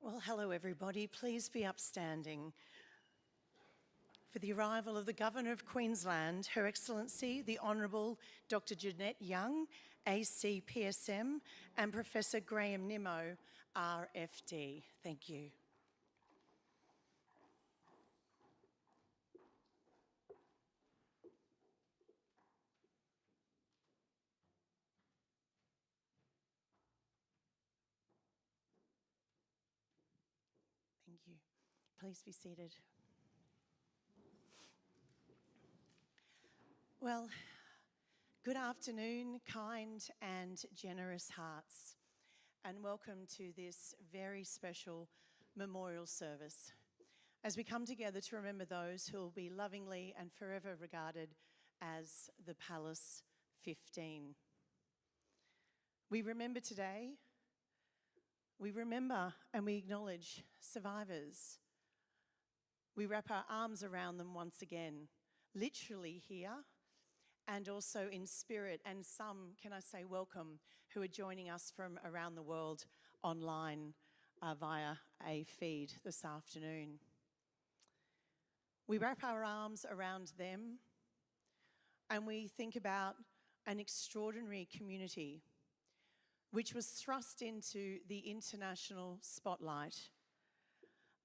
Well, hello everybody. Please be upstanding for the arrival of the Governor of Queensland, Her Excellency, the Honourable Dr. Jeanette Young, AC PSM, and Professor Graham Nimmo, RFD. Thank you. Thank you. Please be seated. Well, good afternoon, kind and generous hearts, and welcome to this very special memorial service as we come together to remember those who will be lovingly and forever regarded as the Palace 15. We remember today, we remember and we acknowledge survivors. We wrap our arms around them once again, literally here, and also in spirit, and some, can I say welcome, who are joining us from around the world online via a feed this afternoon. We wrap our arms around them and we think about an extraordinary community which was thrust into the international spotlight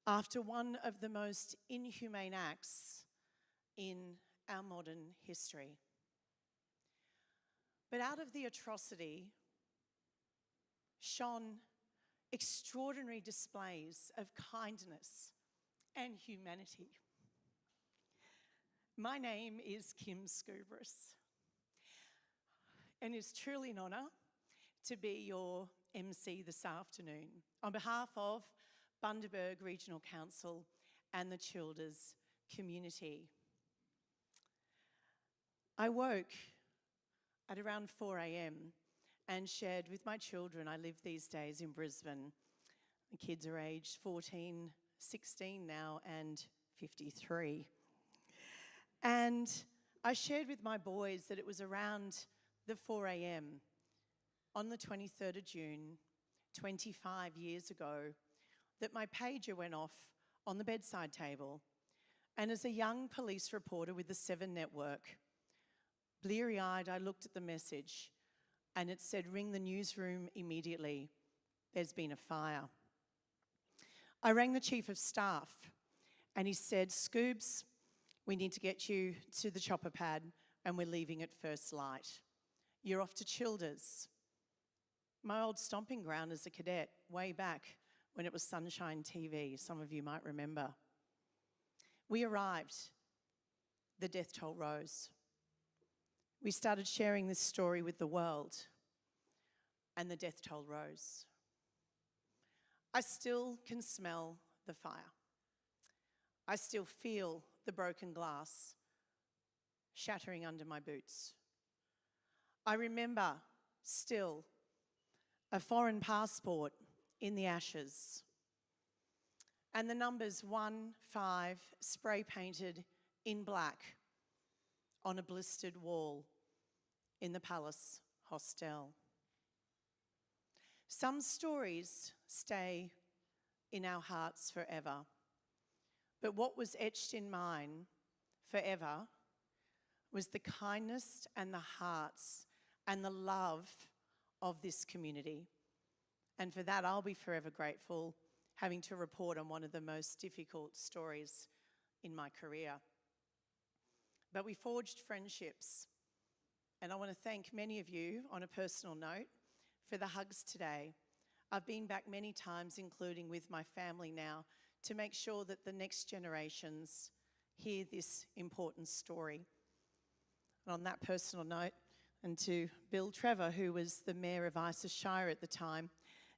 after one of the most inhumane acts in our modern history. But out of the atrocity shone extraordinary displays of kindness and humanity. My name is Kim Scubris, and it's truly an honour to be your MC this afternoon on behalf of Bundaberg Regional Council and the Childers community. I woke at around 4 a.m. and shared with my children. I live these days in Brisbane. The kids are aged 14, 16 now, and 53. And I shared with my boys that it was around the 4 a.m. on the 23rd of June, 25 years ago, that my pager went off on the bedside table. And as a young police reporter with the 7 Network, bleary-eyed, I looked at the message and it said, "Ring the newsroom immediately. There's been a fire." I rang the Chief of Staff and he said, "Scoobs, we need to get you to the chopper pad and we're leaving at first light. You're off to Childers." My old stomping ground as a cadet, way back when it was Sunshine TV, some of you might remember. We arrived. The death toll rose. We started sharing this story with the world, and the death toll rose. I still can smell the fire. I still feel the broken glass shattering under my boots. I remember still a foreign passport in the ashes and the numbers 15 spray painted in black on a blistered wall in the Palace Hostel. Some stories stay in our hearts forever, but what was etched in mine forever was the kindness and the hearts and the love of this community. And for that, I'll be forever grateful, having to report on one of the most difficult stories in my career. But we forged friendships, and I want to thank many of you on a personal note for the hugs today. I've been back many times, including with my family now, to make sure that the next generations hear this important story. And on that personal note, and to Bill Trevor, who was the Mayor of Isis Shire at the time,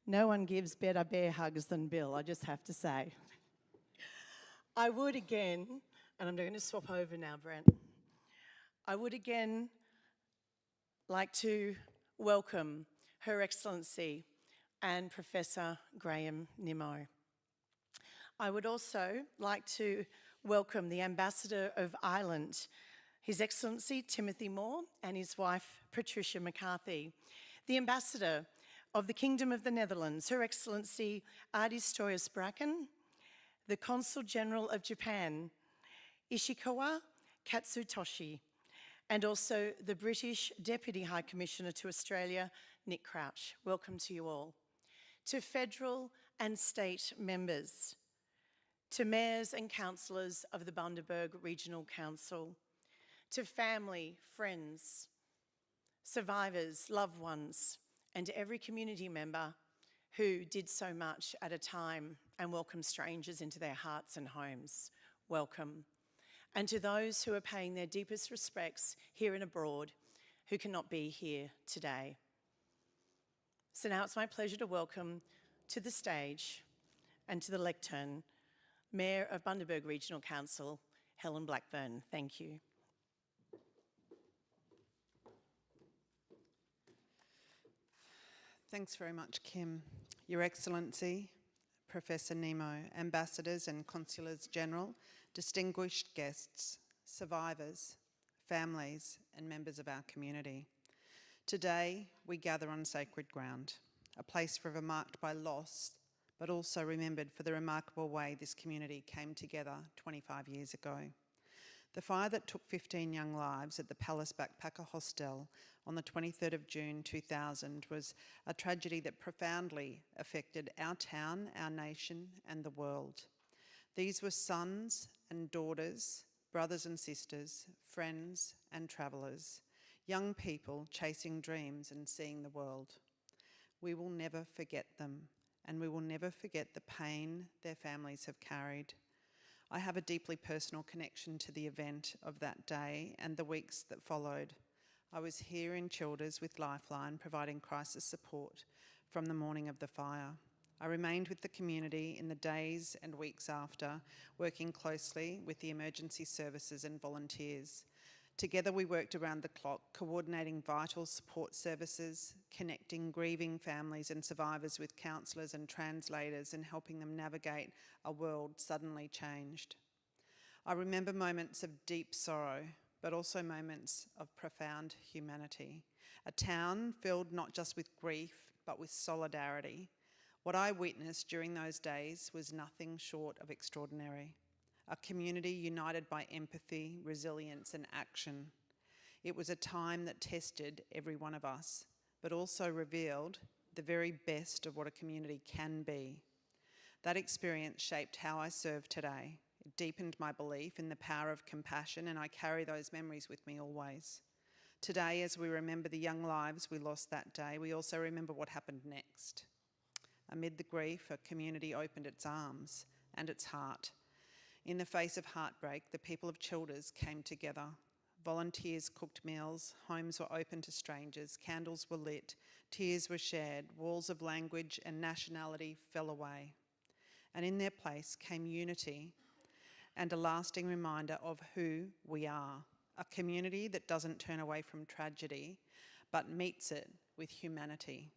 no one gives better bear hugs than Bill, I just have to say. I would again, and I'm going to swap over now, Brent. I would again like to welcome Her Excellency and Professor Graham Nimmo. I would also like to welcome the Ambassador of Ireland, His Excellency Timothy Moore, and his wife Patricia McCarthy. The Ambassador of the Kingdom of the Netherlands, Her Excellency Aardistoris Bracken, the Consul General of Japan, Ishikawa Katsutoshi, and also the British Deputy High Commissioner to Australia, Nick Crouch. Welcome to you all. To federal and state members, to mayors and councillors of the Bundaberg Regional Council, to family, friends, survivors, loved ones, and every community member who did so much at a time and welcomed strangers into their hearts and homes. Welcome. And to those who are paying their deepest respects here and abroad who cannot be here today. So now it's my pleasure to welcome to the stage and to the lectern, Mayor of Bundaberg Regional Council, Helen Blackburn. Thank you. Thanks very much, Kim. Your Excellency, Professor Nemo, Ambassadors and Consulars General, distinguished guests, survivors, families and members of our community. Today, we gather on sacred ground, a place forever marked by loss, but also remembered for the remarkable way this community came together 25 years ago. The fire that took 15 young lives at the Palace Backpacker Hostel on the 23rd of June 2000 was a tragedy that profoundly affected our town, our nation and the world. These were sons and daughters, brothers and sisters, friends and travellers, young people chasing dreams and seeing the world. We will never forget them, and we will never forget the pain their families have carried. I have a deeply personal connection to the event of that day and the weeks that followed. I was here in Childers with Lifeline, providing crisis support from the morning of the fire. I remained with the community in the days and weeks after, working closely with the emergency services and volunteers. Together we worked around the clock, coordinating vital support services, connecting grieving families and survivors with counsellors and translators, and helping them navigate a world suddenly changed. I remember moments of deep sorrow, but also moments of profound humanity. A town filled not just with grief, but with solidarity. What I witnessed during those days was nothing short of extraordinary. A community united by empathy, resilience and action. It was a time that tested every one of us, but also revealed the very best of what a community can be. That experience shaped how I serve today. It deepened my belief in the power of compassion, and I carry those memories with me always. Today, as we remember the young lives we lost that day, we also remember what happened next. Amid the grief, a community opened its arms and its heart. In the face of heartbreak, the people of Childers came together. Volunteers cooked meals, homes were open to strangers, candles were lit, tears were shared, walls of language and nationality fell away. And in their place came unity and a lasting reminder of who we are, a community that doesn't turn away from tragedy, but meets it with humanity.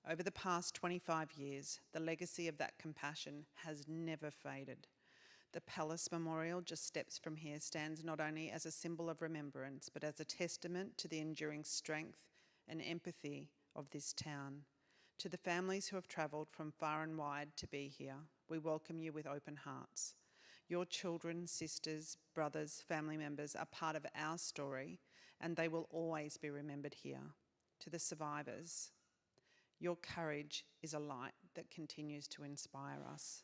Over the past 25 years, the legacy of that compassion has never faded. The Palace Memorial, just steps from here, stands not only as a symbol of remembrance, but as a testament to the enduring strength and empathy of this town. To the families who have travelled from far and wide to be here, we welcome you with open hearts. Your children, sisters, brothers, family members are part of our story, and they will always be remembered here. To the survivors, your courage is a light that continues to inspire us.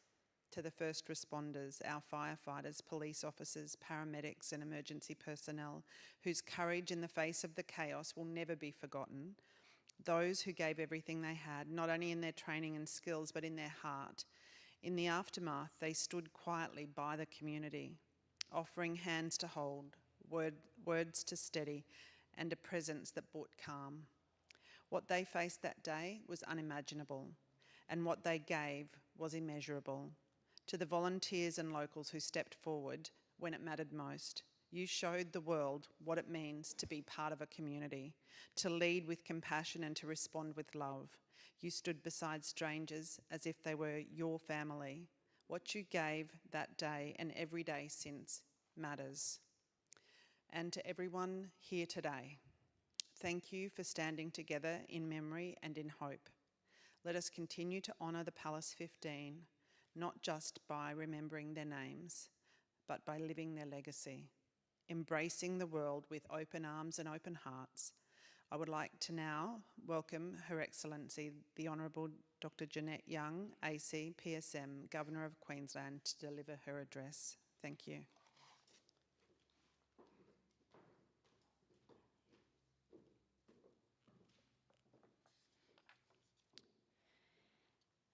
To the first responders, our firefighters, police officers, paramedics and emergency personnel whose courage in the face of the chaos will never be forgotten. Those who gave everything they had, not only in their training and skills, but in their heart. In the aftermath, they stood quietly by the community, offering hands to hold, words to steady, and a presence that brought calm. What they faced that day was unimaginable, and what they gave was immeasurable. To the volunteers and locals who stepped forward when it mattered most, you showed the world what it means to be part of a community, to lead with compassion and to respond with love. You stood beside strangers as if they were your family. What you gave that day and every day since matters. And to everyone here today, thank you for standing together in memory and in hope. Let us continue to honour the Palace 15, not just by remembering their names, but by living their legacy, embracing the world with open arms and open hearts. I would like to now welcome Her Excellency, the Honourable Dr. Jeanette Young, AC, PSM, Governor of Queensland, to deliver her address. Thank you.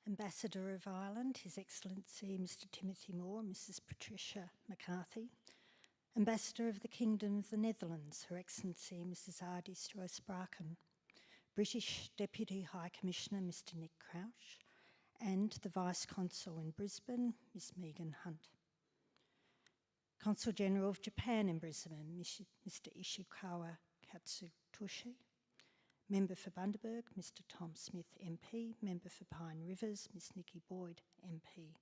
Ambassador of Ireland, His Excellency Mr Timothy Moore, Mrs Patricia McCarthy. Ambassador of the Kingdom of the Netherlands, Her Excellency Mrs Ardie Stroos-Braken. British Deputy High Commissioner Mr Nick Crouch, and the Vice Consul in Brisbane, Ms Megan Hunt. Consul General of Japan in Brisbane, Mr Ishikawa Katsutoshi. Member for Bundaberg, Mr Tom Smith MP. Member for Pine Rivers, Ms Nikki Boyd MP.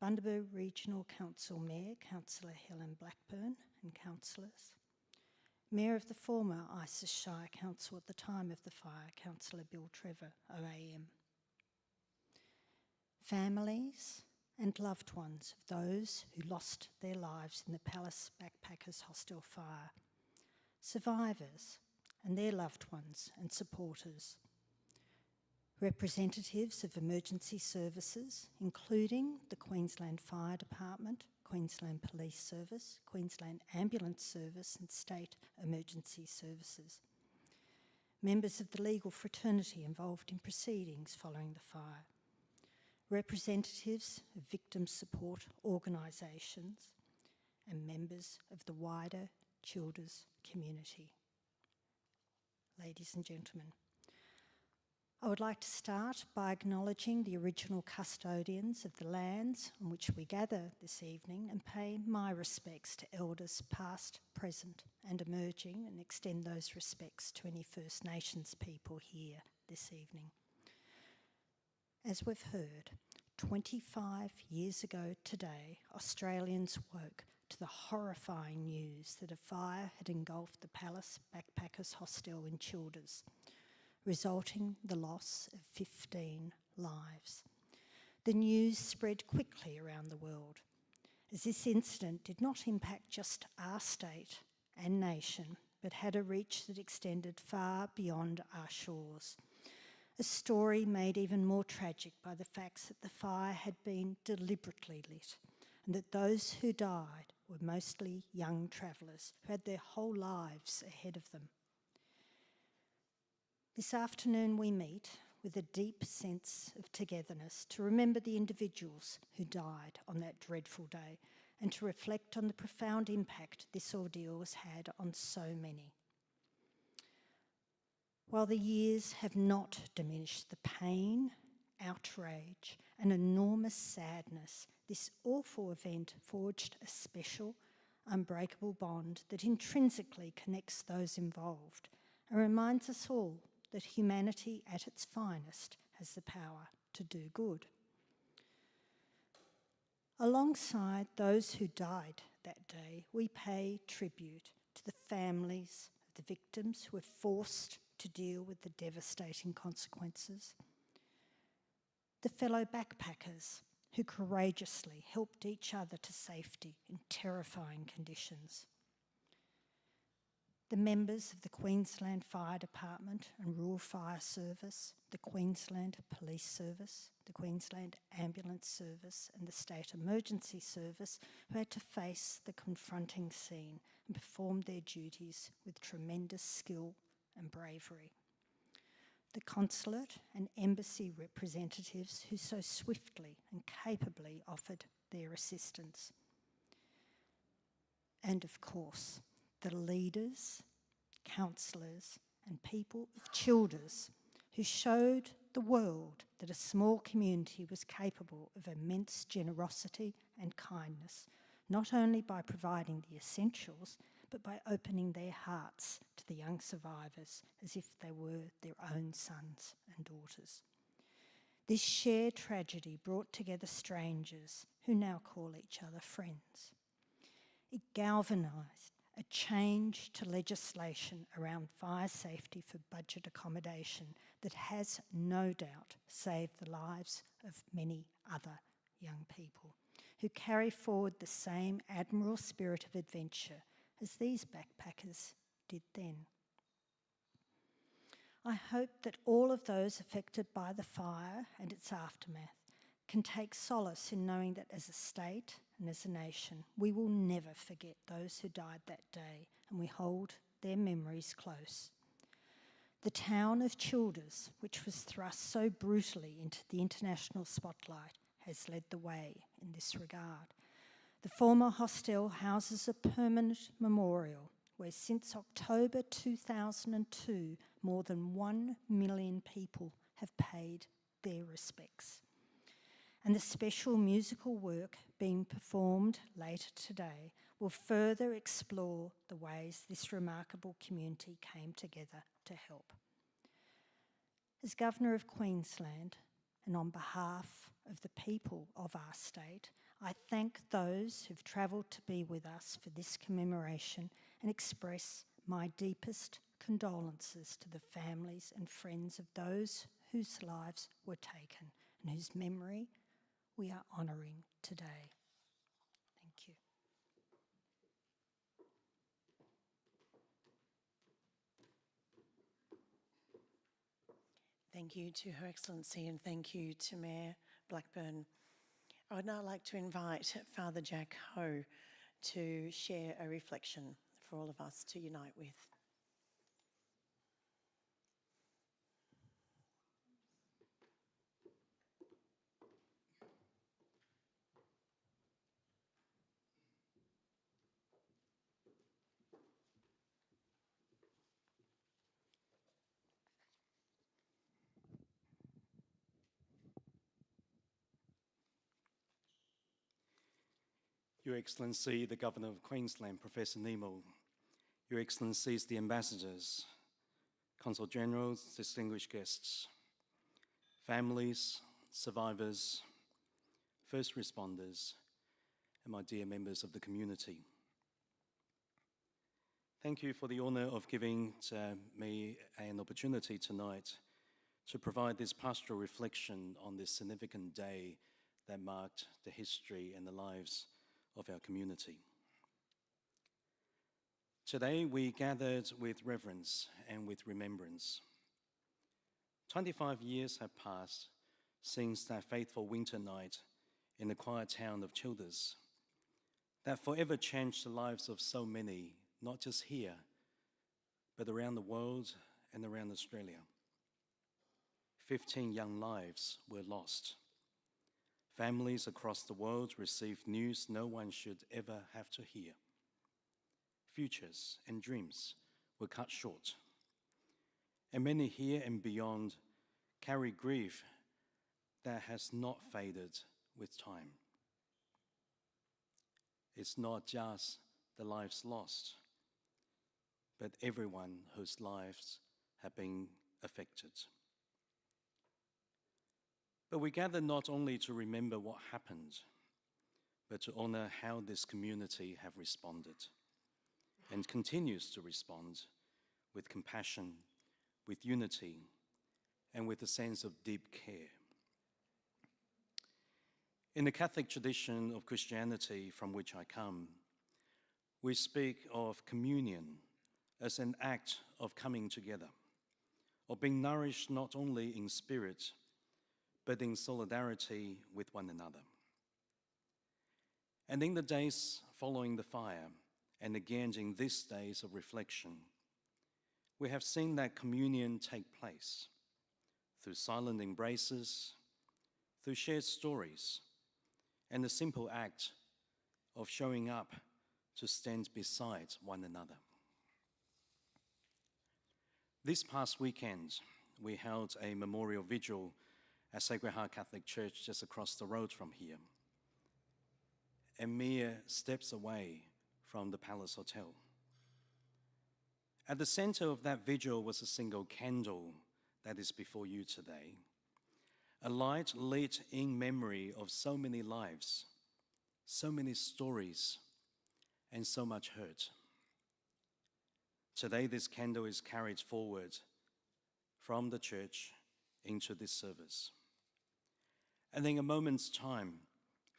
Bundaberg Regional Council Mayor, Councillor Helen Blackburn and councillors. Mayor of the former Isis Shire Council at the time of the fire, Councillor Bill Trevor, OAM. Families and loved ones of those who lost their lives in the Palace Backpackers Hostel fire. Survivors and their loved ones and supporters. Representatives of emergency services, including the Queensland Fire Department, Queensland Police Service, Queensland Ambulance Service and State Emergency Services. Members of the legal fraternity involved in proceedings following the fire. Representatives of victim support organisations and members of the wider Childers community. Ladies and gentlemen, I would like to start by acknowledging the original custodians of the lands on which we gather this evening and pay my respects to elders past, present and emerging, and extend those respects to any First Nations people here this evening. As we've heard, 25 years ago today, Australians woke to the horrifying news that a fire had engulfed the Palace Backpackers Hostel in Childers, resulting in the loss of 15 lives. The news spread quickly around the world, as this incident did not impact just our state and nation, but had a reach that extended far beyond our shores. A story made even more tragic by the facts that the fire had been deliberately lit, and that those who died were mostly young travellers who had their whole lives ahead of them. This afternoon we meet with a deep sense of togetherness to remember the individuals who died on that dreadful day and to reflect on the profound impact this ordeal has had on so many. While the years have not diminished the pain, outrage and enormous sadness, this awful event forged a special, unbreakable bond that intrinsically connects those involved and reminds us all that humanity at its finest has the power to do good. Alongside those who died that day, we pay tribute to the families of the victims who were forced to deal with the devastating consequences, the fellow backpackers who courageously helped each other to safety in terrifying conditions, the members of the Queensland Fire Department and Rural Fire Service, the Queensland Police Service, the Queensland Ambulance Service and the State Emergency Service who had to face the confronting scene and perform their duties with tremendous skill and bravery. The consulate and embassy representatives who so swiftly and capably offered their assistance. And of course, the leaders, councillors and people of Childers who showed the world that a small community was capable of immense generosity and kindness, not only by providing the essentials, but by opening their hearts to the young survivors as if they were their own sons and daughters. This shared tragedy brought together strangers who now call each other friends. It galvanised a change to legislation around fire safety for budget accommodation that has no doubt saved the lives of many other young people who carry forward the same admirable spirit of adventure as these backpackers did then. I hope that all of those affected by the fire and its aftermath can take solace in knowing that as a state and as a nation, we will never forget those who died that day, and we hold their memories close. The town of Childers, which was thrust so brutally into the international spotlight, has led the way in this regard. The former hostel houses a permanent memorial where since October 2002, more than 1 million people have paid their respects. And the special musical work being performed later today will further explore the ways this remarkable community came together to help. As Governor of Queensland, and on behalf of the people of our state, I thank those who've travelled to be with us for this commemoration and express my deepest condolences to the families and friends of those whose lives were taken and whose memory we are honouring today. Thank you. Thank you to Her Excellency and thank you to Mayor Blackburn. I would now like to invite Father Jack Ho to share a reflection for all of us to unite with. Your Excellency, the Governor of Queensland, Professor Nemo, Your Excellencies, the Ambassadors, Consul Generals, distinguished guests, families, survivors, first responders, and my dear members of the community. Thank you for the honour of giving me an opportunity tonight to provide this pastoral reflection on this significant day that marked the history and the lives of our community. Today we gathered with reverence and with remembrance. 25 years have passed since that fateful winter night in the quiet town of Childers that forever changed the lives of so many, not just here, but around the world and around Australia. 15 young lives were lost. Families across the world received news no one should ever have to hear. Futures and dreams were cut short. And many here and beyond carry grief that has not faded with time. It's not just the lives lost, but everyone whose lives have been affected. But we gather not only to remember what happened, but to honour how this community have responded and continues to respond with compassion, with unity, and with a sense of deep care. In the Catholic tradition of Christianity from which I come, we speak of communion as an act of coming together, of being nourished not only in spirit, but in solidarity with one another. And in the days following the fire, and again in these days of reflection, we have seen that communion take place through silent embraces, through shared stories, and the simple act of showing up to stand beside one another. This past weekend, we held a memorial vigil at Sacred Heart Catholic Church just across the road from here, and mere steps away from the Palace Hotel. At the center of that vigil was a single candle that is before you today, a light lit in memory of so many lives, so many stories, and so much hurt. Today, this candle is carried forward from the church into this service. And in a moment's time,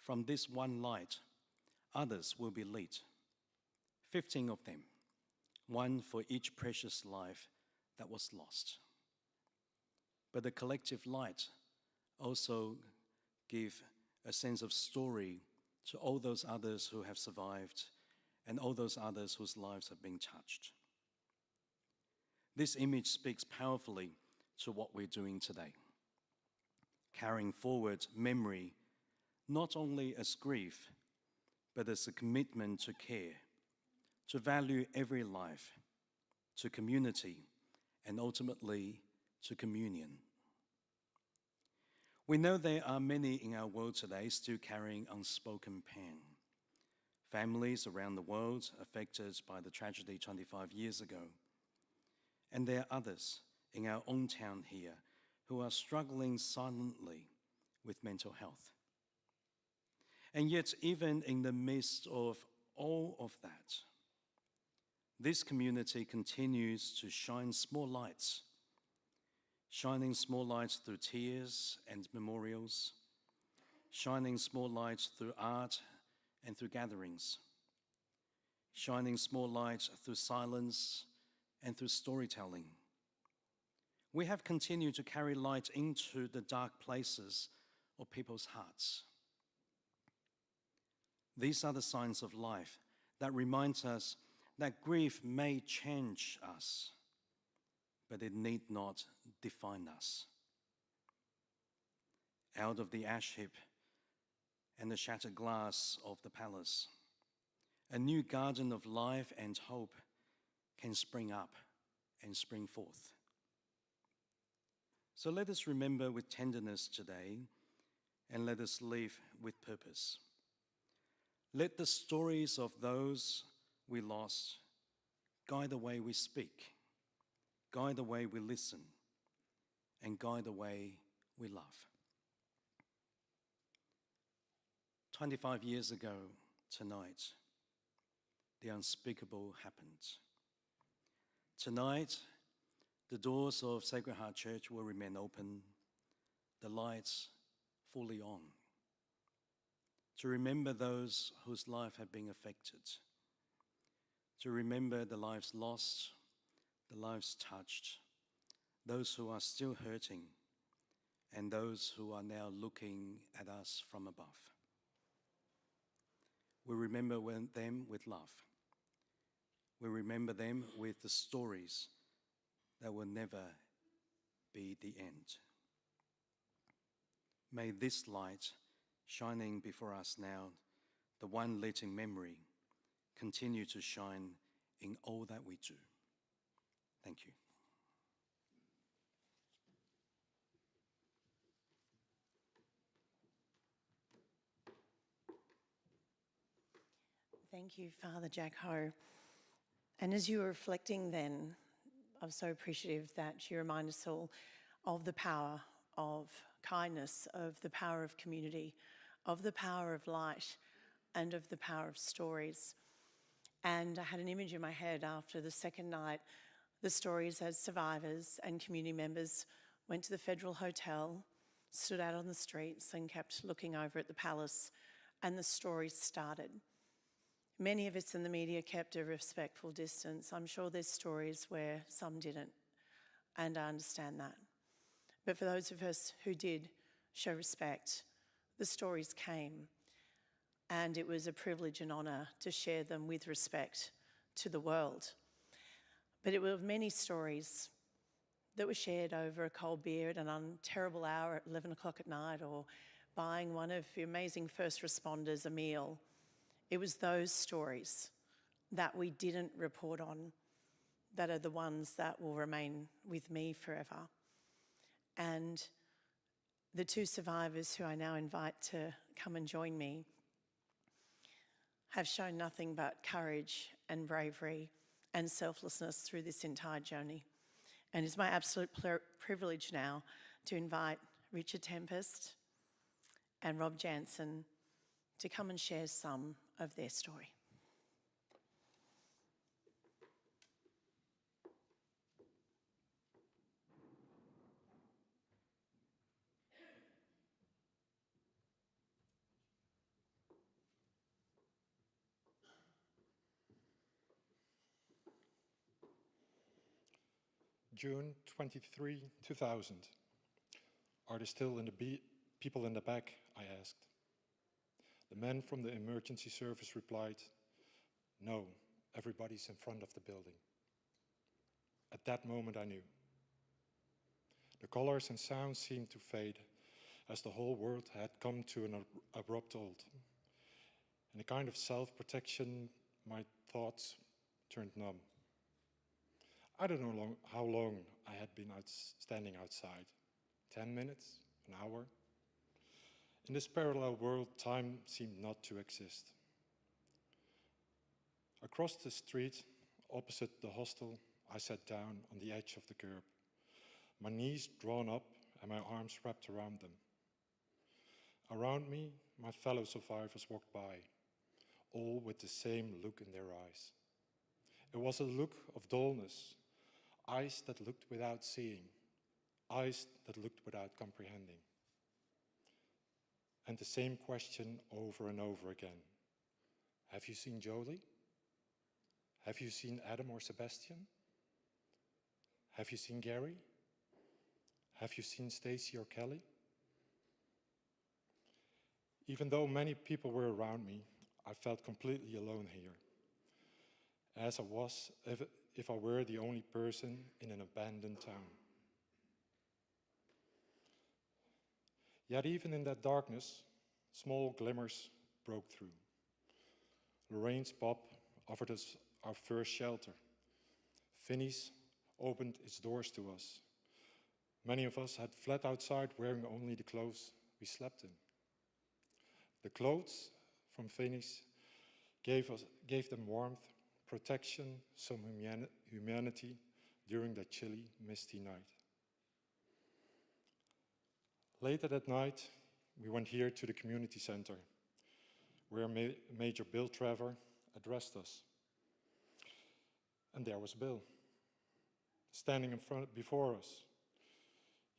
from this one light, others will be lit. 15 of them, one for each precious life that was lost. But the collective light also give a sense of story to all those others who have survived and all those others whose lives have been touched. This image speaks powerfully to what we're doing today, carrying forward memory not only as grief, but as a commitment to care, to value every life, to community, and ultimately to communion. We know there are many in our world today still carrying unspoken pain. Families around the world affected by the tragedy 25 years ago. And there are others in our own town here who are struggling silently with mental health. And yet, even in the midst of all of that, this community continues to shine small lights, shining small lights through tears and memorials, shining small lights through art and through gatherings, shining small lights through silence and through storytelling. We have continued to carry light into the dark places of people's hearts. These are the signs of life that remind us that grief may change us, but it need not define us. Out of the ash heap and the shattered glass of the palace, a new garden of life and hope can spring up and spring forth. So let us remember with tenderness today, and let us live with purpose. Let the stories of those we lost guide the way we speak, guide the way we listen, and guide the way we love. 25 years ago tonight, the unspeakable happened. Tonight, the doors of Sacred Heart Church will remain open, the lights fully on, to remember those whose life had been affected, to remember the lives lost, the lives touched, those who are still hurting, and those who are now looking at us from above. We remember them with love. We remember them with the stories that will never be the end. May this light shining before us now, the one lit in memory, continue to shine in all that we do. Thank you. Thank you, Father Jack Ho. And as you were reflecting then, I'm so appreciative that you remind us all of the power of kindness, of the power of community, of the power of light, and of the power of stories. And I had an image in my head after the second night, the stories as survivors and community members went to the Federal Hotel, stood out on the streets and kept looking over at the palace, and the stories started. Many of us in the media kept a respectful distance. I'm sure there's stories where some didn't, and I understand that. But for those of us who did show respect, the stories came, and it was a privilege and honour to share them with respect to the world. But it were many stories that were shared over a cold beer at an terrible hour at 11 o'clock at night, or buying one of the amazing first responders a meal. It was those stories that we didn't report on that are the ones that will remain with me forever. And the two survivors who I now invite to come and join me have shown nothing but courage and bravery and selflessness through this entire journey. And it's my absolute privilege now to invite Richard Tempest and Rob Jansen to come and share some of their story. June 23, 2000. Are there still people in the back? I asked. The man from the emergency service replied, no, everybody's in front of the building. At that moment I knew. The colors and sounds seemed to fade as the whole world had come to an abrupt halt. In a kind of self-protection, my thoughts turned numb. I don't know how long I had been standing outside. 10 minutes? An hour? In this parallel world, time seemed not to exist. Across the street, opposite the hostel, I sat down on the edge of the curb, my knees drawn up and my arms wrapped around them. Around me, my fellow survivors walked by, all with the same look in their eyes. It was a look of dullness, eyes that looked without seeing, eyes that looked without comprehending. And the same question over and over again. Have you seen Jolie? Have you seen Adam or Sebastian? Have you seen Gary? Have you seen Stacy or Kelly? Even though many people were around me, I felt completely alone here, as I was if I were the only person in an abandoned town. Yet even in that darkness, small glimmers broke through. Lorraine's pub offered us our first shelter. Finney's opened its doors to us. Many of us had fled outside wearing only the clothes we slept in. The clothes from Finney's gave them warmth, protection, some humanity during that chilly, misty night. Later that night, we went here to the community center, where Major Bill Trevor addressed us. And there was Bill, standing before us.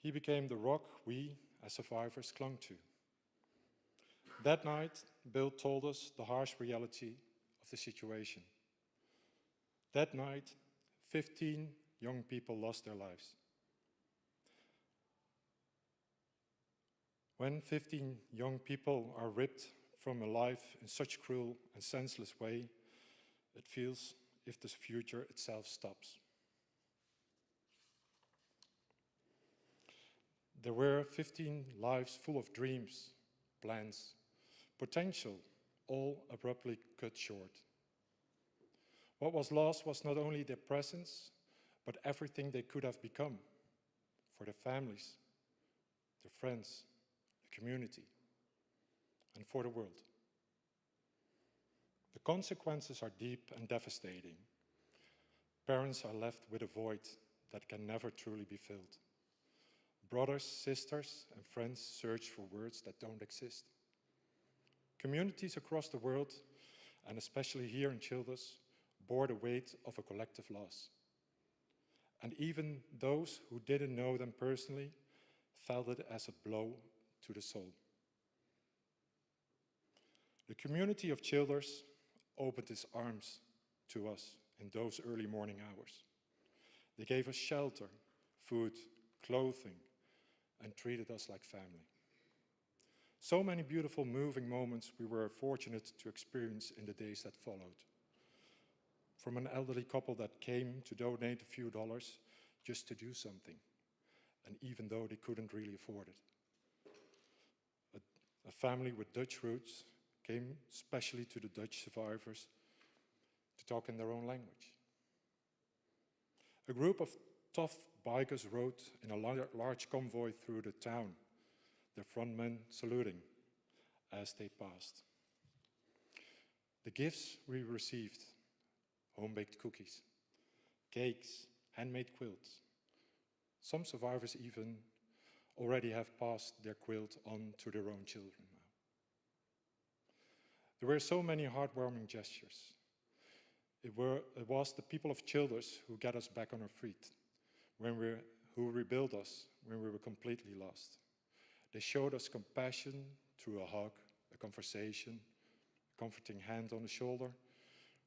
He became the rock we, as survivors, clung to. That night, Bill told us the harsh reality of the situation. That night, 15 young people lost their lives. When 15 young people are ripped from a life in such cruel and senseless way, it feels as if the future itself stops. There were 15 lives full of dreams, plans, potential, all abruptly cut short. What was lost was not only their presence, but everything they could have become for their families, their friends, the community, and for the world. The consequences are deep and devastating. Parents are left with a void that can never truly be filled. Brothers, sisters, and friends search for words that don't exist. Communities across the world, and especially here in Childers, bore the weight of a collective loss. And even those who didn't know them personally felt it as a blow to the soul. The community of Childers opened its arms to us in those early morning hours. They gave us shelter, food, clothing, and treated us like family. So many beautiful, moving moments we were fortunate to experience in the days that followed. From an elderly couple that came to donate a few dollars just to do something, and even though they couldn't really afford it. A family with Dutch roots came specially to the Dutch survivors to talk in their own language. A group of tough bikers rode in a large convoy through the town, their frontmen saluting as they passed. The gifts we received: home-baked cookies, cakes, handmade quilts. Some survivors even already have passed their quilt on to their own children now. There were so many heartwarming gestures. It was the people of Childers who got us back on our feet, who rebuilt us when we were completely lost. They showed us compassion through a hug, a conversation, a comforting hand on the shoulder,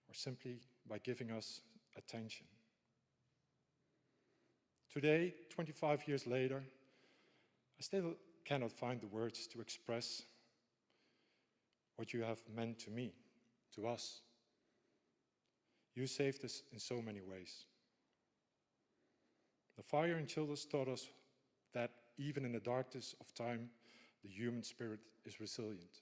or simply by giving us attention. Today, 25 years later, I still cannot find the words to express what you have meant to me, to us. You saved us in so many ways. The fire in Childers taught us that even in the darkness of time, the human spirit is resilient.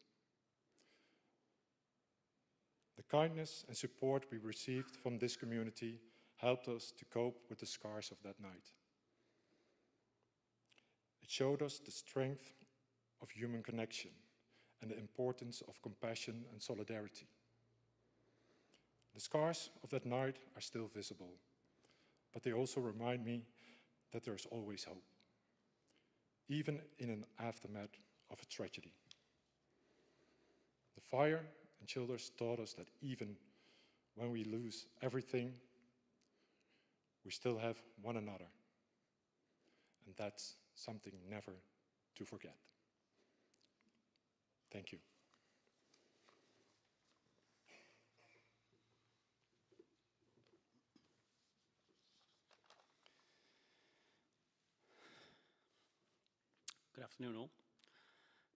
The kindness and support we received from this community helped us to cope with the scars of that night. It showed us the strength of human connection and the importance of compassion and solidarity. The scars of that night are still visible, but they also remind me that there is always hope, even in an aftermath of a tragedy. The fire and Childers taught us that even when we lose everything, we still have one another. And that's something never to forget. Thank you. Good afternoon all.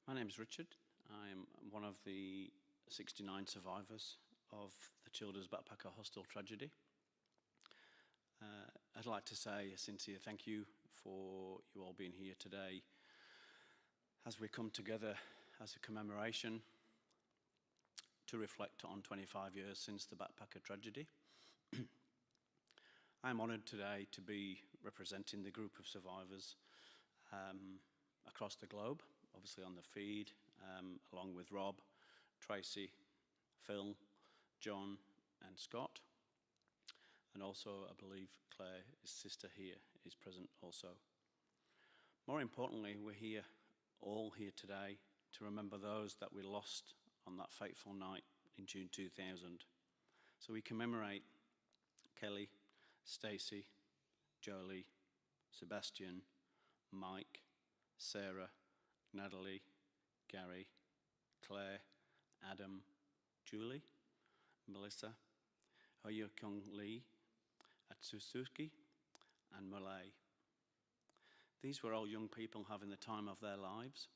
My name is Richard. I'm one of the 69 survivors of the Childers Backpacker Hostel tragedy. I'd like to say a sincere thank you for you all being here today as we come together as a commemoration to reflect on 25 years since the backpacker tragedy. I'm honoured today to be representing the group of survivors across the globe, obviously on the feed, along with Rob, Tracy, Phil, John and Scott. And also, I believe Claire, his sister here, is present also. More importantly, we're all here today to remember those that we lost on that fateful night in June 2000. So we commemorate Kelly, Stacey, Jolie, Sebastian, Mike, Sarah, Natalie, Gary, Claire, Adam, Julie, Melissa, Hoyokong Lee, Atsusuki, and Malay. These were all young people having the time of their lives,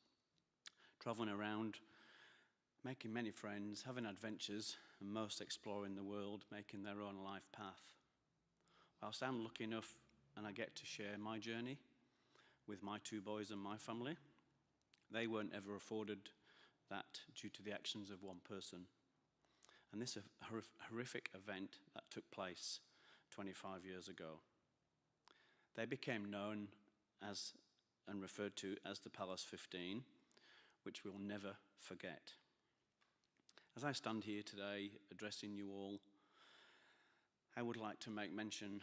travelling around, making many friends, having adventures, and most exploring the world, making their own life path. Whilst I'm lucky enough and I get to share my journey with my two boys and my family, they weren't ever afforded that due to the actions of one person. And this horrific event that took place 25 years ago. They became known as and referred to as the Palace 15, which we'll never forget. As I stand here today addressing you all, I would like to make mention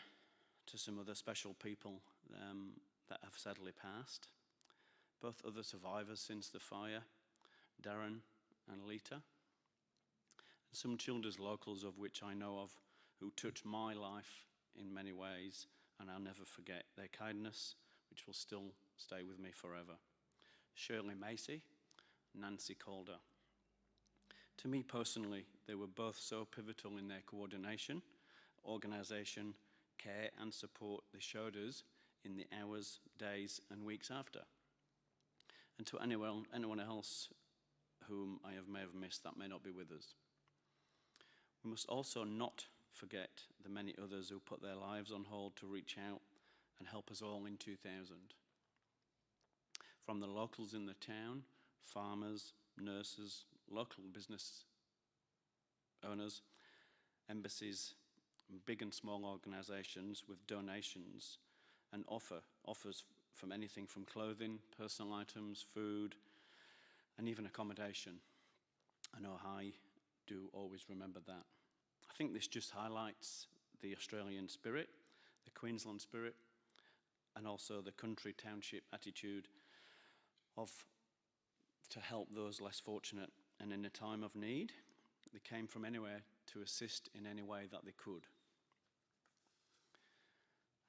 to some other special people that have sadly passed, both other survivors since the fire, Darren and Lita, and some Childers locals of which I know of who touched my life in many ways, and I'll never forget their kindness, which will still stay with me forever. Shirley Macy, Nancy Calder. To me personally, they were both so pivotal in their coordination, organisation, care and support they showed us in the hours, days and weeks after. And to anyone else whom I may have missed that may not be with us. We must also not forget the many others who put their lives on hold to reach out and help us all in 2000. From the locals in the town, farmers, nurses, local business owners, embassies, big and small organisations with donations and offers from anything from clothing, personal items, food, and even accommodation. I know I do always remember that. I think this just highlights the Australian spirit, the Queensland spirit, and also the country township attitude to help those less fortunate, and in a time of need, they came from anywhere to assist in any way that they could.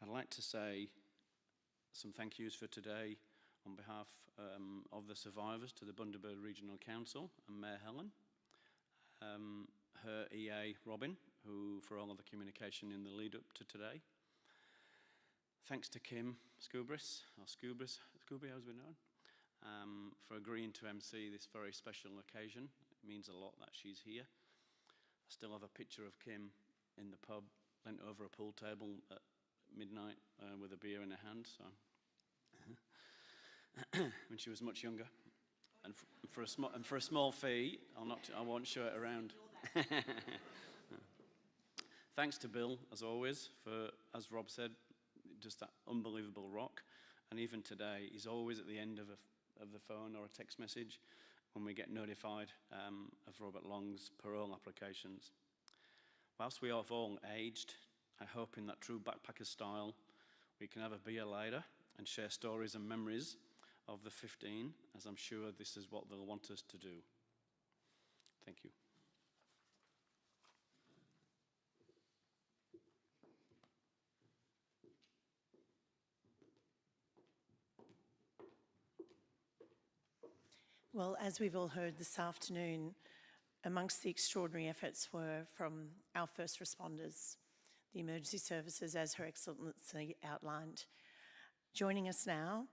I'd like to say some thank yous for today on behalf of the survivors to the Bundaberg Regional Council and Mayor Helen, her EA Robin, who for all of the communication in the lead up to today. Thanks to Kim Scubris, or Scooby as we know, for agreeing to MC this very special occasion. It means a lot that she's here. I still have a picture of Kim in the pub, leant over a pool table at midnight with a beer in her hand, so when she was much younger. And for a small fee, I won't show it around. Thanks to Bill, as always, for, as Rob said, just that unbelievable rock. And even today, he's always at the end of the phone or a text message when we get notified of Robert Long's parole applications. Whilst we have all aged, I hope in that true backpacker style, we can have a beer later and share stories and memories of the 15, as I'm sure this is what they'll want us to do. Thank you. Well, as we've all heard this afternoon, amongst the extraordinary efforts were from our first responders, the emergency services, as Her Excellency outlined. Joining us now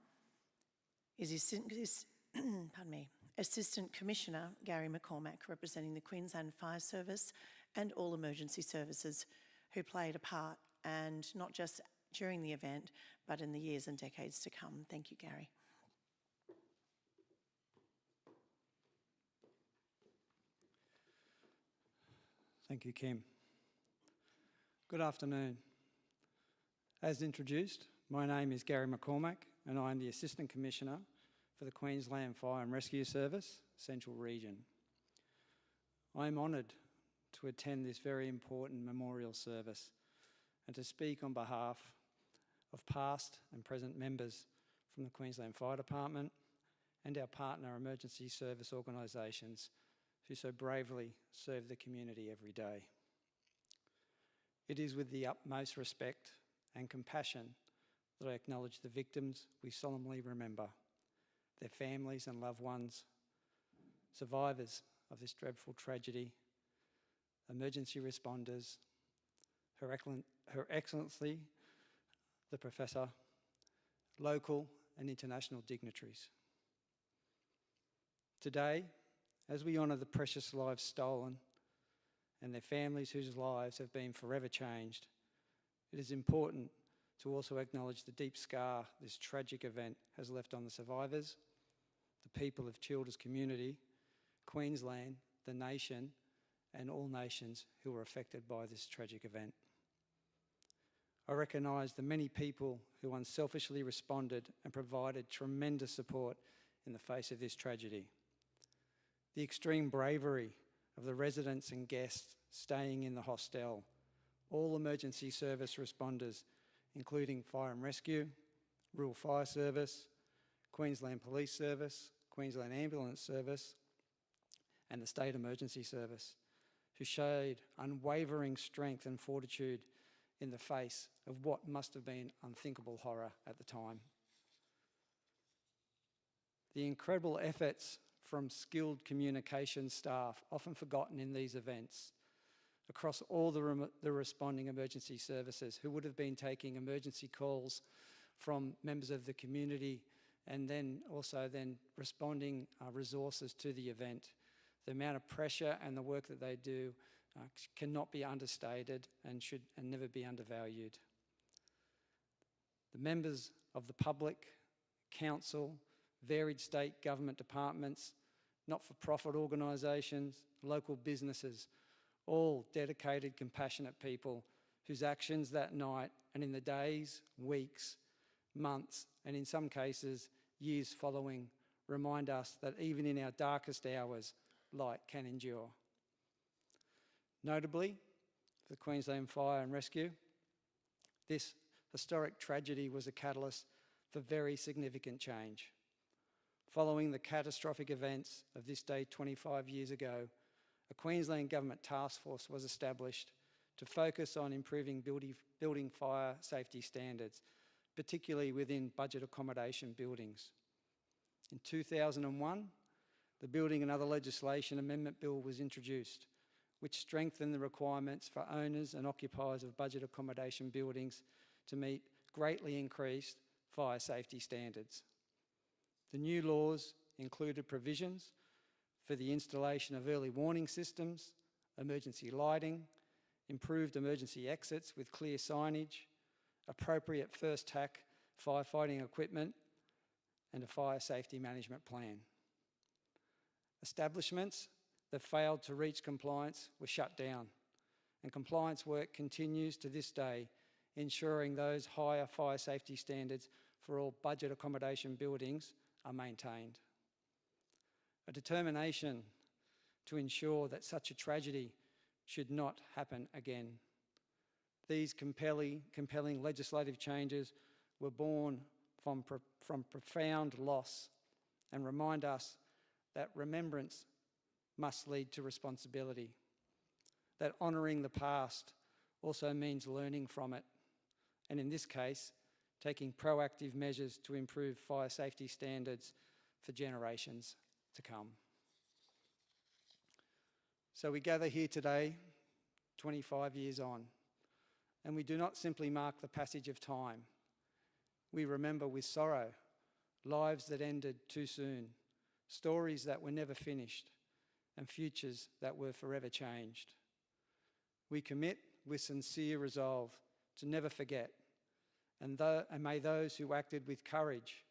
is Assistant Commissioner Gary McCormack, representing the Queensland Fire Service and all emergency services who played a part, and not just during the event, but in the years and decades to come. Thank you, Gary. Thank you, Kim. Good afternoon. As introduced, my name is Gary McCormack and I am the Assistant Commissioner for the Queensland Fire and Rescue Service, Central Region. I am honoured to attend this very important memorial service and to speak on behalf of past and present members from the Queensland Fire Department and our partner emergency service organisations who so bravely serve the community every day. It is with the utmost respect and compassion that I acknowledge the victims we solemnly remember, their families and loved ones, survivors of this dreadful tragedy, emergency responders, Her Excellency, the Professor, local and international dignitaries. Today, as we honour the precious lives stolen and their families whose lives have been forever changed, it is important to also acknowledge the deep scar this tragic event has left on the survivors, the people of Childers community, Queensland, the nation, and all nations who were affected by this tragic event. I recognise the many people who unselfishly responded and provided tremendous support in the face of this tragedy. The extreme bravery of the residents and guests staying in the hostel, all emergency service responders, including Fire and Rescue, Rural Fire Service, Queensland Police Service, Queensland Ambulance Service, and the State Emergency Service, who showed unwavering strength and fortitude in the face of what must have been unthinkable horror at the time. The incredible efforts from skilled communication staff, often forgotten in these events, across all the responding emergency services, who would have been taking emergency calls from members of the community and then also responding resources to the event. The amount of pressure and the work that they do cannot be understated and should never be undervalued. The members of the public, council, varied state government departments, not-for-profit organisations, local businesses, all dedicated, compassionate people whose actions that night and in the days, weeks, months, and in some cases, years following, remind us that even in our darkest hours, light can endure. Notably, for the Queensland Fire and Rescue, this historic tragedy was a catalyst for very significant change. Following the catastrophic events of this day 25 years ago, a Queensland Government task force was established to focus on improving building fire safety standards, particularly within budget accommodation buildings. In 2001, the Building and Other Legislation Amendment Bill was introduced, which strengthened the requirements for owners and occupiers of budget accommodation buildings to meet greatly increased fire safety standards. The new laws included provisions for the installation of early warning systems, emergency lighting, improved emergency exits with clear signage, appropriate first tack firefighting equipment, and a fire safety management plan. Establishments that failed to reach compliance were shut down, and compliance work continues to this day, ensuring those higher fire safety standards for all budget accommodation buildings are maintained. A determination to ensure that such a tragedy should not happen again. These compelling legislative changes were born from profound loss and remind us that remembrance must lead to responsibility, that honouring the past also means learning from it, and in this case, taking proactive measures to improve fire safety standards for generations to come. So we gather here today, 25 years on, and we do not simply mark the passage of time. We remember with sorrow lives that ended too soon, stories that were never finished, and futures that were forever changed. We commit with sincere resolve to never forget, and may those who acted with courage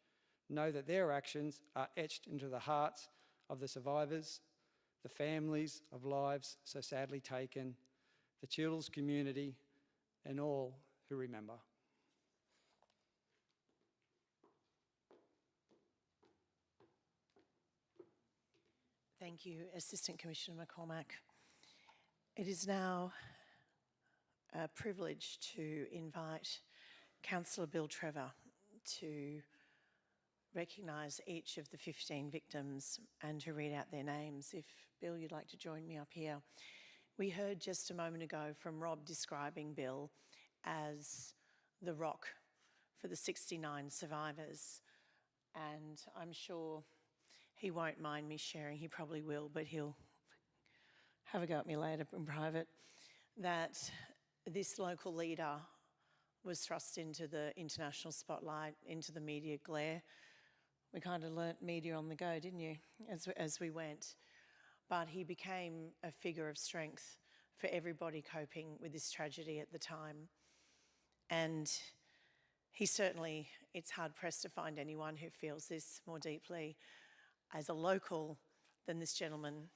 know that their actions are etched into the hearts of the survivors, the families of lives so sadly taken, the Chills community, and all who remember. Thank you, Assistant Commissioner McCormack. It is now a privilege to invite Councillor Bill Trevor to recognise each of the 15 victims and to read out their names. If, Bill, you'd like to join me up here. We heard just a moment ago from Rob describing Bill as the rock for the 69 survivors, and I'm sure he won't mind me sharing, he probably will, but he'll have a go at me later in private, that this local leader was thrust into the international spotlight, into the media glare. We kind of learnt media on the go, didn't you, as we went. But he became a figure of strength for everybody coping with this tragedy at the time. And he certainly, it's hard pressed to find anyone who feels this more deeply as a local than this gentleman.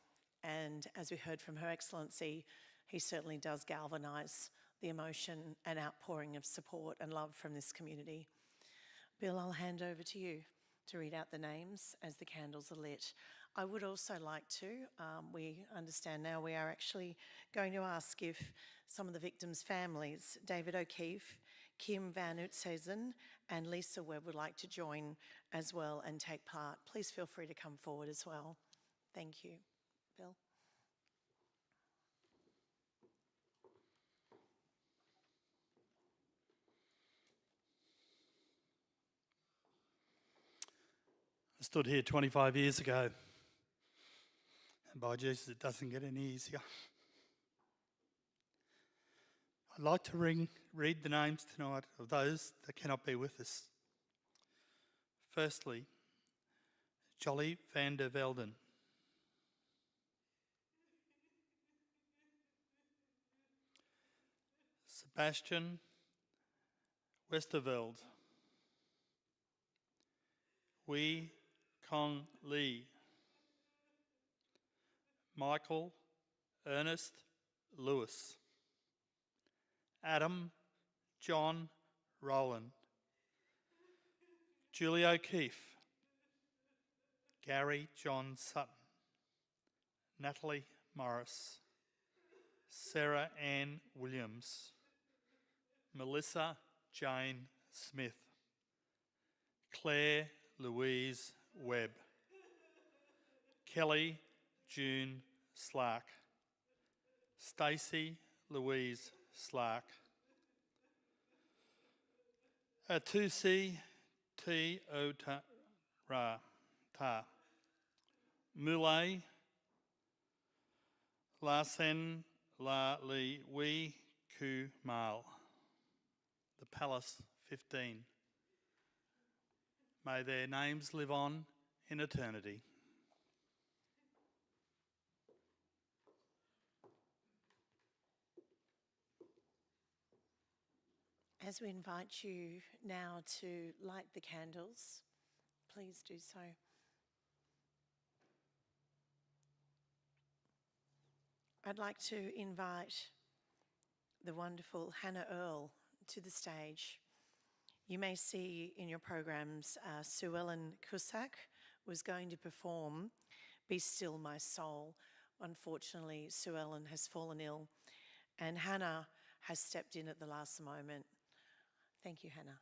And as we heard from Her Excellency, he certainly does galvanise the emotion and outpouring of support and love from this community. Bill, I'll hand over to you to read out the names as the candles are lit. I would also like to, we understand now we are actually going to ask if some of the victims' families, David O'Keefe, Kim Van Utsezen and Lisa Webb would like to join as well and take part. Please feel free to come forward as well. Thank you. Bill. I stood here 25 years ago, and by Jesus, it doesn't get any easier. I'd like to read the names tonight of those that cannot be with us. Firstly, Jolly van der Velden. Sebastian Westerveld. Wee Kong Lee. Michael Ernest Lewis. Adam John Rowland. Julie O'Keefe. Gary John Sutton. Natalie Morris. Sarah Ann Williams. Melissa Jane Smith. Claire Louise Webb. Kelly June Slark. Stacey Louise Slark. Atusi T O Ta. Mulay Larsen La Li Wee Ku Mal. The Palace 15. May their names live on in eternity. As we invite you now to light the candles, please do so. I'd like to invite the wonderful Hannah Earl to the stage. You may see in your programs Sue Ellen Cusack was going to perform Be Still My Soul. Unfortunately, Sue Ellen has fallen ill and Hannah has stepped in at the last moment. Thank you, Hannah.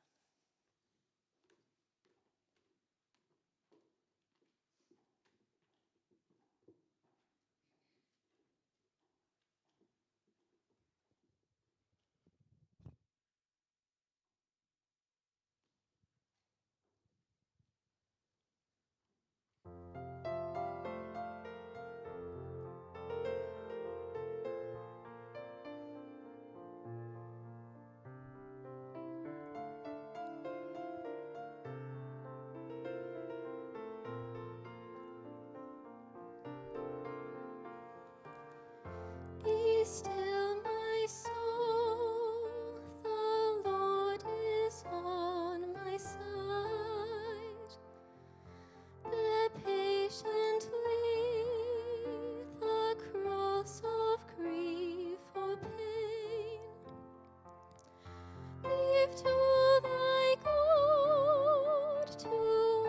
Be still, my soul, the Lord is on my side. Bear patiently the cross of grief or pain. Leave to thy God to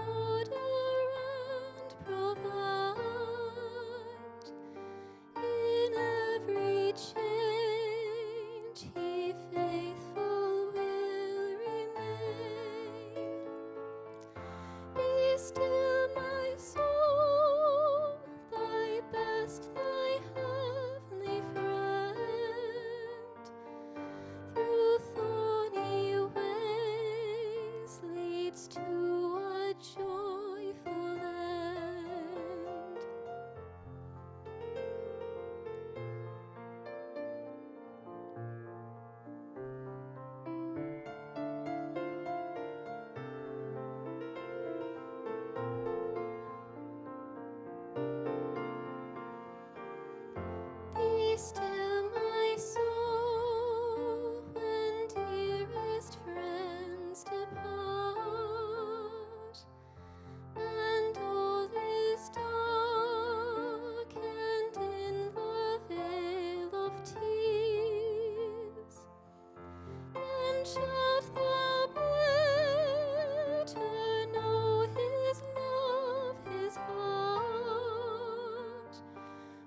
order and provide. In every change, He faithful will remain. Be still, my soul, thy best, thy heavenly friend. Through thorny ways leads to a joyful end. Be still, my soul, when dearest friends depart, and all is dark, and in the vale of tears. Then shalt thou better know His love, His heart,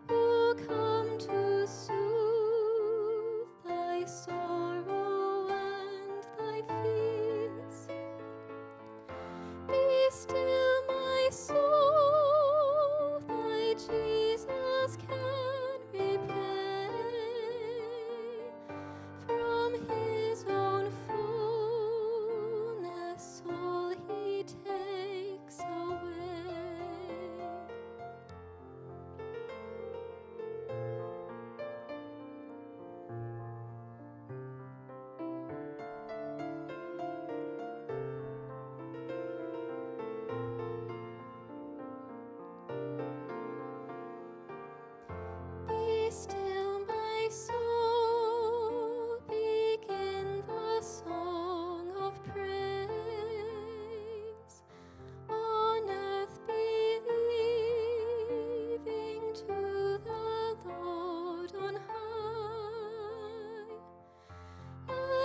who come to soothe thy sorrow and thy fears. Be still, my soul, thy Jesus can repay. From His own fullness all He takes away. Be still, my soul, begin the song of praise. On earth believing to the Lord on high.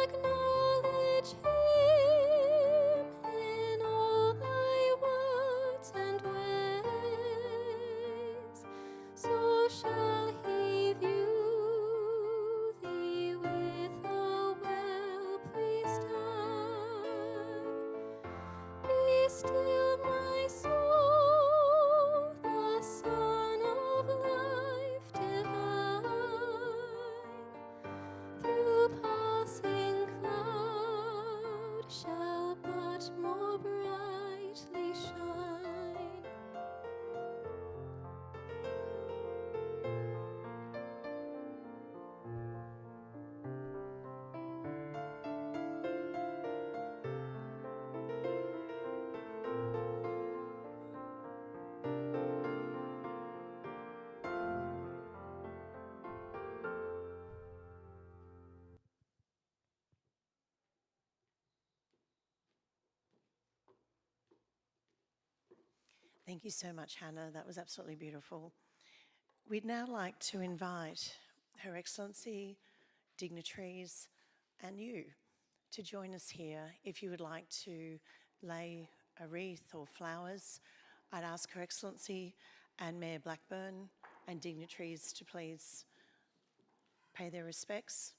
Acknowledge Him in all thy words and ways, so shall He view Thank you so much, Hannah. That was absolutely beautiful. We'd now like to invite Her Excellency, dignitaries, and you to join us here. If you would like to lay a wreath or flowers, I'd ask Her Excellency and Mayor Blackburn and dignitaries to please pay their respects.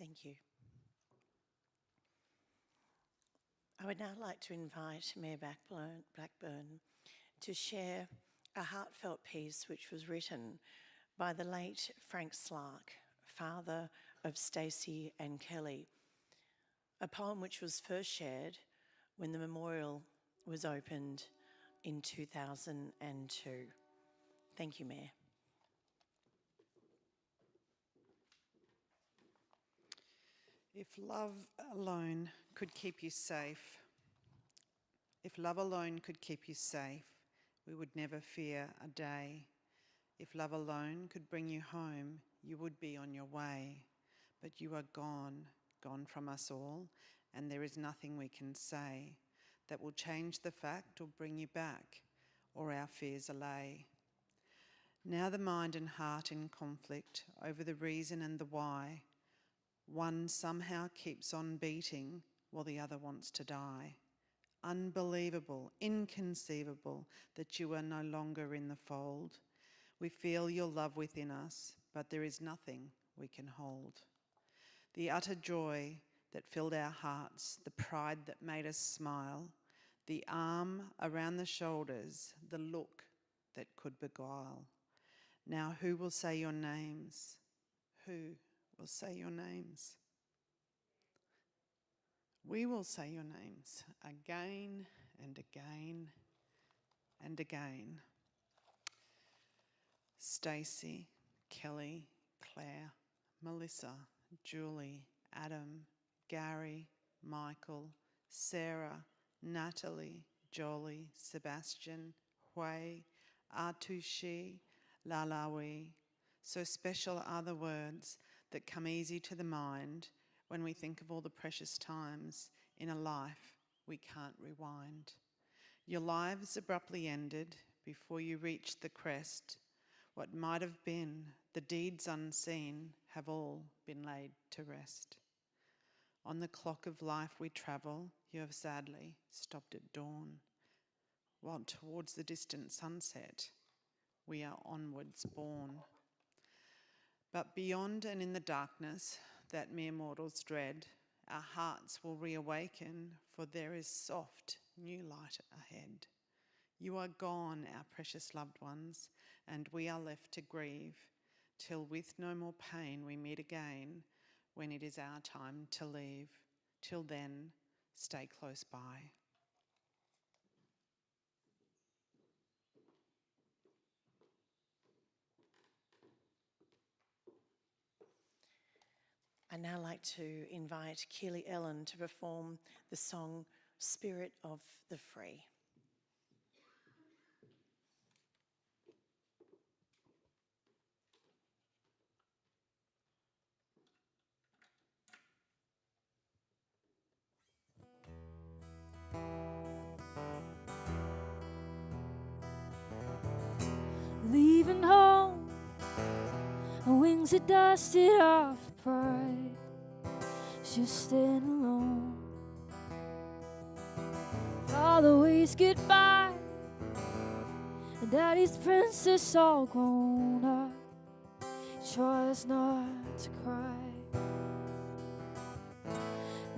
Thank you. I would now like to invite Mayor Blackburn to share a heartfelt piece which was written by the late Frank Slark, father of Stacey and Kelly, a poem which was first shared when the memorial was opened in 2002. Thank you, Mayor. If love alone could keep you safe, if love alone could keep you safe, we would never fear a day. If love alone could bring you home, you would be on your way. But you are gone, gone from us all, and there is nothing we can say that will change the fact or bring you back, or our fears allay. Now the mind and heart in conflict over the reason and the why. One somehow keeps on beating while the other wants to die. Unbelievable, inconceivable that you are no longer in the fold. We feel your love within us, but there is nothing we can hold. The utter joy that filled our hearts, the pride that made us smile, the arm around the shoulders, the look that could beguile. Now who will say your names? Who will say your names? We will say your names again and again and again. Stacey, Kelly, Claire, Melissa, Julie, Adam, Gary, Michael, Sarah, Natalie, Jolie, Sebastian, Hui, Artushi, Lalawi. So special are the words that come easy to the mind when we think of all the precious times in a life we can't rewind. Your lives abruptly ended before you reached the crest. What might have been, the deeds unseen, have all been laid to rest. On the clock of life we travel, you have sadly stopped at dawn, while towards the distant sunset we are onwards borne. But beyond and in the darkness that mere mortals dread, our hearts will reawaken, for there is soft new light ahead. You are gone, our precious loved ones, and we are left to grieve, till with no more pain we meet again, when it is our time to leave. Till then, stay close by. I'd now like to invite Keely Ellen to perform the song Spirit of the Free. Leaving home, her wings are dusted off pride. She'll stand alone. Father waves goodbye, and Daddy's princess all grown up. He tries not to cry.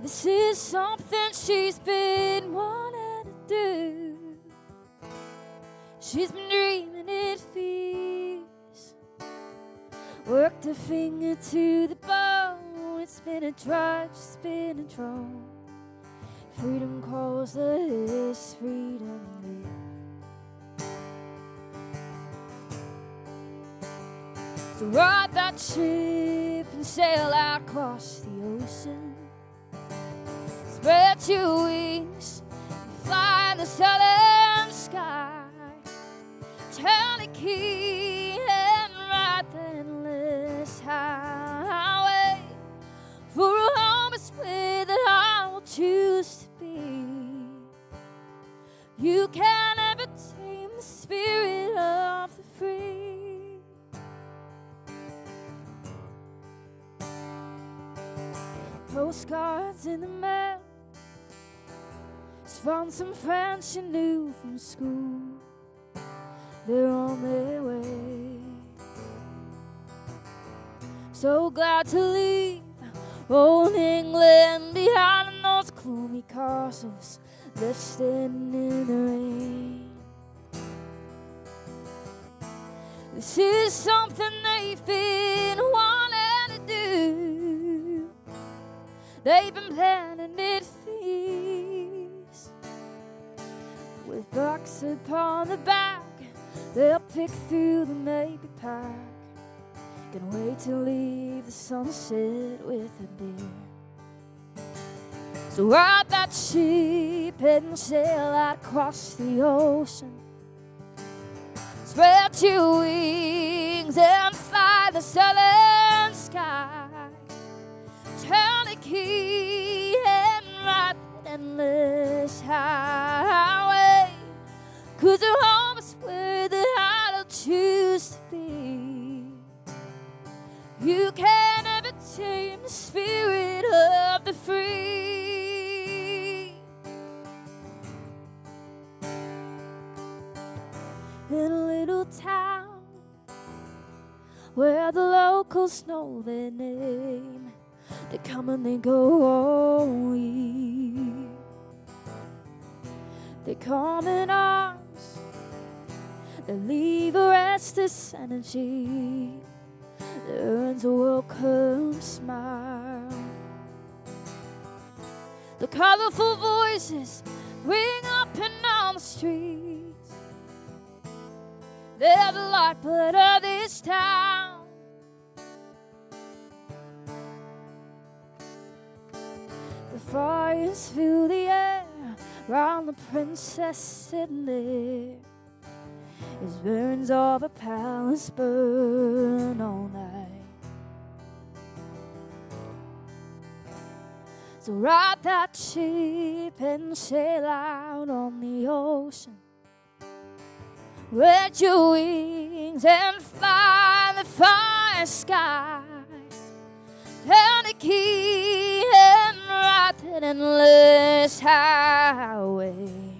This is something she's been wanting to do. She's been dreaming it for years. Worked her finger to the bone. It's been a drudge, it's been a drone. Freedom calls us, freedom lives. So ride that ship and sail out across the ocean. Spread your wings and fly in the southern sky. Turn the key and ride the endless highway. For a home is where that I will choose to be. You can't ever tame the spirit of the free. Postcards in the mail, it's from some friends you knew from school. They're on their way. So glad to leave Old England behind those gloomy castles, left standing in the rain. This is something they've been wanting to do. They've been planning it for years. With books upon the back, they'll pick through the Maybe Park. Can wait to leave the sunset with a beer. So ride that ship and sail out across the ocean. Spread your wings and fly the southern sky. Turn the key and ride that endless highway. 'Cause your home is where the heart will choose to be. You can't ever tame the spirit of the free. In a little town where the locals know their name, they come and they go all week. They come in arms, they leave a restless energy. There earns a welcome smile. The colorful voices ring up and down the streets. They're the lifeblood of this town. The fires fill the air round the princess sitting there. As burns of a palace burn all night. So ride that ship and sail out on the ocean. Spread your wings and fly the fire skies. Turn the key and ride that endless highway.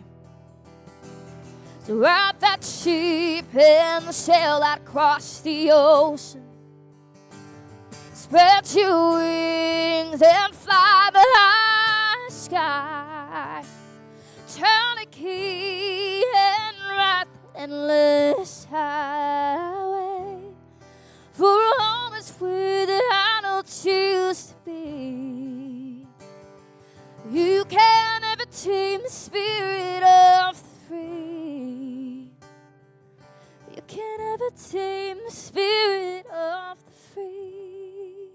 So ride that ship and sail out across the ocean. Spread your wings and fly the high sky. Turn the key and ride the endless highway. For a home is where the heart will choose to be. You can't ever tame the spirit of the free. You can't ever tame the spirit of the free.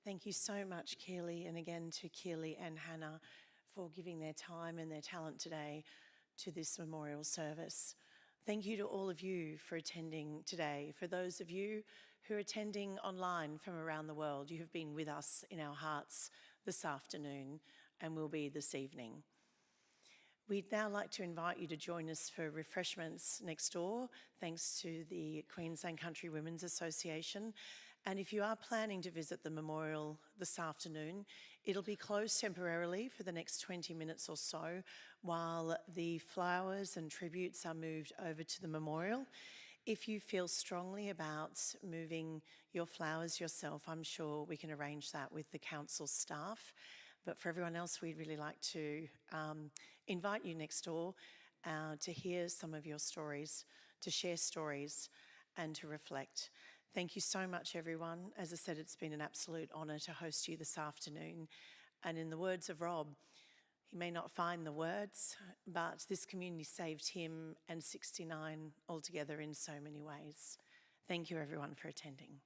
Thank you so much, Keely, and again to Keely and Hannah for giving their time and their talent today to this memorial service. Thank you to all of you for attending today. For those of you who are attending online from around the world, you have been with us in our hearts this afternoon and will be this evening. We'd now like to invite you to join us for refreshments next door, thanks to the Queensland Country Women's Association. And if you are planning to visit the memorial this afternoon, it'll be closed temporarily for the next 20 minutes or so while the flowers and tributes are moved over to the memorial. If you feel strongly about moving your flowers yourself, I'm sure we can arrange that with the council staff. But for everyone else, we'd really like to invite you next door to hear some of your stories, to share stories and to reflect. Thank you so much, everyone. As I said, it's been an absolute honour to host you this afternoon. And in the words of Rob, he may not find the words, but this community saved him and 69 altogether in so many ways. Thank you, everyone, for attending.